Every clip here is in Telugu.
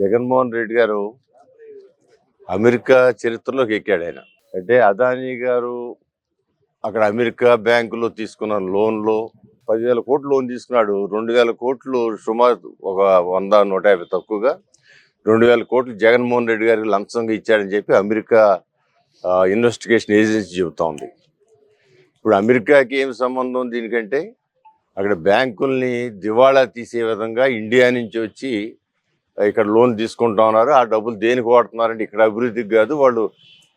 జగన్మోహన్ రెడ్డి గారు అమెరికా చరిత్రలోకి ఎక్కాడు ఆయన. అంటే అదానీ గారు అక్కడ అమెరికా బ్యాంకులో తీసుకున్న లోన్లో 10,000 కోట్లు లోన్ తీసుకున్నాడు. 2,000 కోట్లు సుమారు ఒక 100-150 తక్కువగా 2,000 కోట్లు జగన్మోహన్ రెడ్డి గారికి లంచంగా ఇచ్చాడని చెప్పి అమెరికా ఇన్వెస్టిగేషన్ ఏజెన్సీ చెబుతా ఉంది. ఇప్పుడు అమెరికాకి ఏం సంబంధం దీనికంటే, అక్కడ బ్యాంకుల్ని దివాళా తీసే విధంగా ఇండియా నుంచి వచ్చి ఇక్కడ లోన్ తీసుకుంటా ఉన్నారు. ఆ డబ్బులు దేనికి వాడుతున్నారంటే ఇక్కడ అభివృద్ధికి కాదు, వాళ్ళు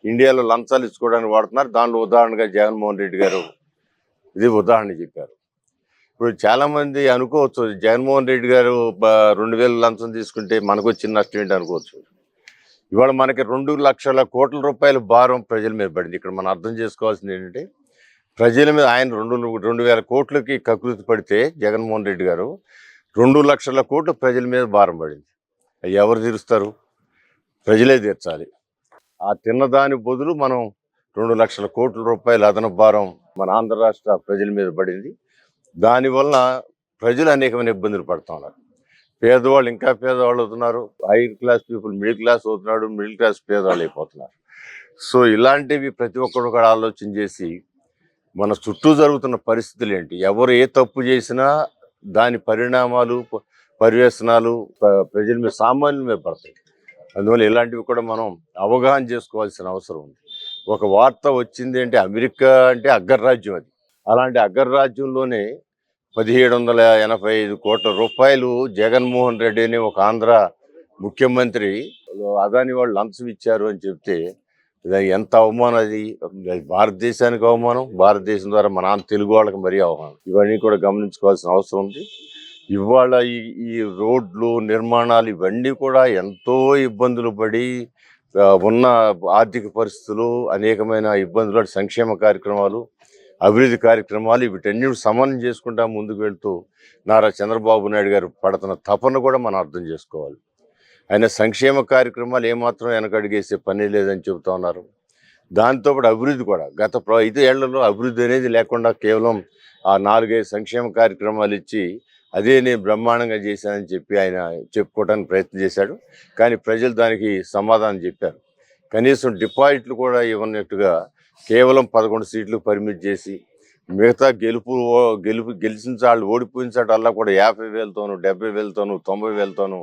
ఇండియాలో లంచాలు ఇచ్చుకోవడానికి వాడుతున్నారు. దానిలో ఉదాహరణగా జగన్మోహన్ రెడ్డి గారు ఇది ఉదాహరణ చెప్పారు. ఇప్పుడు చాలా మంది అనుకోవచ్చు, జగన్మోహన్ రెడ్డి గారు 2,000 లంచం తీసుకుంటే మనకు వచ్చిన నష్టం ఏంటి అనుకోవచ్చు. ఇవాళ మనకి 2,00,000 కోట్ల రూపాయల భారం ప్రజల మీద పడింది. ఇక్కడ మనం అర్థం చేసుకోవాల్సింది ఏంటంటే, ప్రజల మీద ఆయన 2,000 కోట్లకి కకృతి పడితే జగన్మోహన్ రెడ్డి గారు 2,00,000 కోట్లు ప్రజల మీద భారం పడింది. ఎవరు తీరుస్తారు? ప్రజలే తీర్చాలి. ఆ తిన్నదాని బదులు మనం 2,00,000 కోట్ల రూపాయల అదనపు భారం మన ఆంధ్ర రాష్ట్ర ప్రజల మీద పడింది. దానివల్ల ప్రజలు అనేకమైన ఇబ్బందులు పడుతూ ఉన్నారు. పేదవాళ్ళు ఇంకా పేదవాళ్ళు అవుతున్నారు, hire class people middle class అవుతున్నాడు, మిడిల్ క్లాస్ పేదవాళ్ళు అయిపోతున్నారు. సో ఇలాంటివి ప్రతి ఒక్కరు కూడా ఆలోచన చేసి మన చుట్టూ జరుగుతున్న పరిస్థితులు ఏంటి, ఎవరు ఏ తప్పు చేసినా దాని పరిణామాలు పర్యవసనాలు ప్రజల మీద సామాన్యుల మీద పడతాయి. అందువల్ల ఇలాంటివి కూడా మనం అవగాహన చేసుకోవాల్సిన అవసరం ఉంది. ఒక వార్త వచ్చింది అంటే అమెరికా అంటే అగ్రరాజ్యం, అది అలాంటి అగ్రరాజ్యంలోనే 1,785 కోట్ల రూపాయలు జగన్మోహన్ రెడ్డి అని ఒక ఆంధ్ర ముఖ్యమంత్రి అదాని వాళ్ళు లంచం ఇచ్చారు అని చెప్తే ఎంత అవమానం. అది భారతదేశానికి అవమానం, భారతదేశం ద్వారా మన తెలుగు వాళ్ళకి మరీ అవమానం. ఇవన్నీ కూడా గమనించుకోవాల్సిన అవసరం ఉంది. ఇవాళ ఈ రోడ్లు నిర్మాణాలు ఇవన్నీ కూడా ఎంతో ఇబ్బందులు పడి ఉన్న ఆర్థిక పరిస్థితులు, అనేకమైన ఇబ్బందులు, సంక్షేమ కార్యక్రమాలు, అభివృద్ధి కార్యక్రమాలు వీటన్నిటి సమన్వయం చేసుకుంటా ముందుకు వెళ్తూ నారా చంద్రబాబు నాయుడు గారు పడుతున్న తపన కూడా మనం అర్థం చేసుకోవాలి. ఆయన సంక్షేమ కార్యక్రమాలు ఏమాత్రం వెనకడిగేసే పని లేదని చెబుతా ఉన్నారు. దాంతోపాటు అభివృద్ధి కూడా గత 5 ఏళ్లలో అభివృద్ధి అనేది లేకుండా కేవలం ఆ 4-5 సంక్షేమ కార్యక్రమాలు ఇచ్చి అదే నేను బ్రహ్మాండంగా చేశానని చెప్పి ఆయన చెప్పుకోవడానికి ప్రయత్నం చేశాడు. కానీ ప్రజలు దానికి సమాధానం చెప్పారు. కనీసం డిపాజిట్లు కూడా ఇవ్వనట్టుగా కేవలం 11 సీట్లు పరిమితి చేసి మిగతా గెలిచిన చాళ్ళు ఓడిపోయిన చాటల్లా కూడా 50,000తోనూ 70,000తోనూ 90,000తోనూ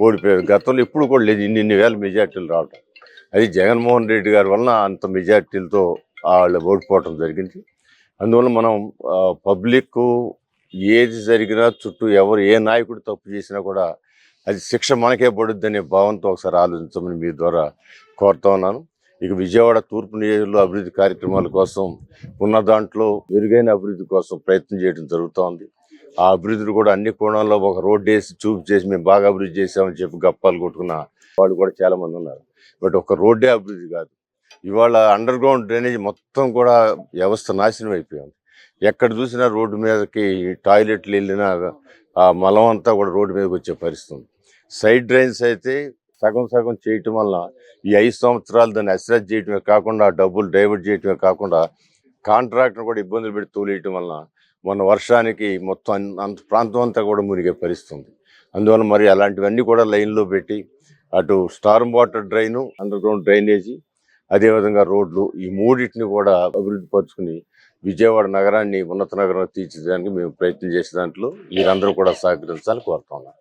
ఓడిపోయారు. గతంలో ఎప్పుడు కూడా లేదు ఇన్ని వేల మెజార్టీలు రావటం. అది జగన్మోహన్ రెడ్డి గారి వలన అంత మెజార్టీలతో వాళ్ళు ఓడిపోవటం జరిగింది. అందువల్ల మనం పబ్లిక్ ఏది జరిగినా చుట్టూ ఎవరు ఏ నాయకుడు తప్పు చేసినా కూడా అది శిక్ష మనకే పడుద్ది అనే భావంతో ఒకసారి ఆలోచించమని మీ ద్వారా కోరుతా ఉన్నాను. ఇక విజయవాడ తూర్పు నియోజకవర్గంలో అభివృద్ధి కార్యక్రమాల కోసం ఉన్న దాంట్లో మెరుగైన అభివృద్ధి కోసం ప్రయత్నం చేయడం జరుగుతూ ఉంది. ఆ అభివృద్ధిని కూడా అన్ని కోణాల్లో ఒక రోడ్డు వేసి చేసి మేము బాగా అభివృద్ధి చేసామని చెప్పి గప్పాలు కొట్టుకున్న వాళ్ళు కూడా చాలా మంది ఉన్నారు. బట్ ఒక రోడ్డే అభివృద్ధి కాదు. ఇవాళ అండర్ గ్రౌండ్ డ్రైనేజ్ మొత్తం కూడా వ్యవస్థ నాశనం అయిపోయింది. ఎక్కడ చూసినా రోడ్డు మీదకి టాయిలెట్లు వెళ్ళినా ఆ మలం అంతా కూడా రోడ్డు మీదకి వచ్చే పరిస్థితి. సైడ్ డ్రైన్స్ అయితే సగం చేయటం వల్ల ఈ 5 సంవత్సరాలు దాన్ని అశ్రద్ధ చేయటమే కాకుండా డబ్బులు డైవర్ట్ చేయటమే కాకుండా కాంట్రాక్టర్ కూడా ఇబ్బందులు పెట్టి తోలేయటం వల్ల మొన్న వర్షానికి మొత్తం అంత ప్రాంతం అంతా కూడా మునిగే పరిస్థితి. అందువల్ల మరి అలాంటివన్నీ కూడా లైన్లో పెట్టి అటు Storm water drain, under ground drainage, అదేవిధంగా రోడ్లు, ఈ మూడింటిని కూడా అభివృద్ధి పరుచుకుని విజయవాడ నగరాన్ని ఉన్నత నగరంగా తీర్చిదిద్దడానికి మేము ప్రయత్నం చేసే దాంట్లో మీరందరూ కూడా సహకరించాలని కోరుతున్నాం.